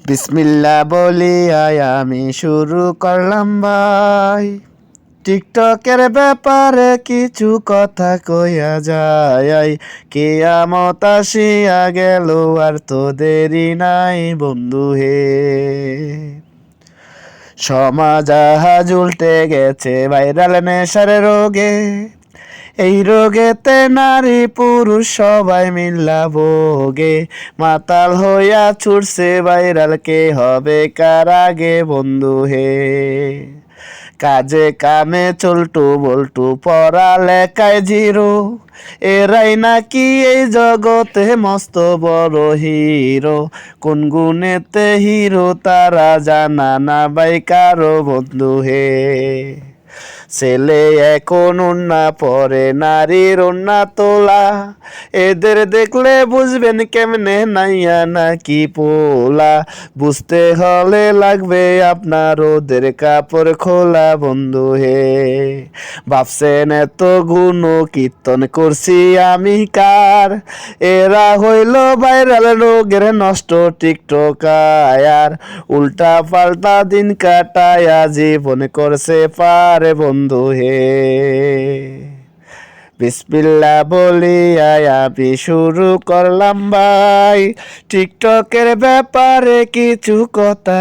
বিসমিল্লাহ বলিয়াই আমি শুরু করলাম ভাই। টিকটকের ব্যাপারে কিছু কথা কইয়া যায়। কিয়ামত আসিয়া গেল আর তো দেরি নাই বন্ধু হে। সমাজ আজ উল্টে গেছে ভাইরাল নেশার রোগে। এই রোগেতে নারী পুরুষ সবাই মিল্লা ভোগে। মাতাল হইয়া ছুটছে ভাইরাল, কে হবে কার আগে বন্ধু হে। কাজে কামে চলটু বল্টু পড়ালেখায় জিরো, এরাই নাকি এই জগতে মস্ত বড় হিরো। কোন গুণেতে হিরো তারা জানা না ভাই কারো বন্ধু হে। ছেলে এখন ওন্না পরে, নারীর ওন্না তোলা। এদের দেখলে বুঝবেন কেমনে নাইয়া নাকি পোলা। বুঝতে হলে লাগবে আপনার ওদের কাপড় খোলা বন্ধু হে। ভাবছেন এত গুণ কীর্তন করছি আমি কার, এরা হইল ভাইরাল রোগের নষ্ট টিকটকার। উল্টা পাল্টা দিন কাটায়া জীবন করছে পারে বন্ধু হে। বিসমিল্লাহ বলিয়া আমি শুরু করলাম ভাই, টিকটকের ব্যাপারে কিছু কথা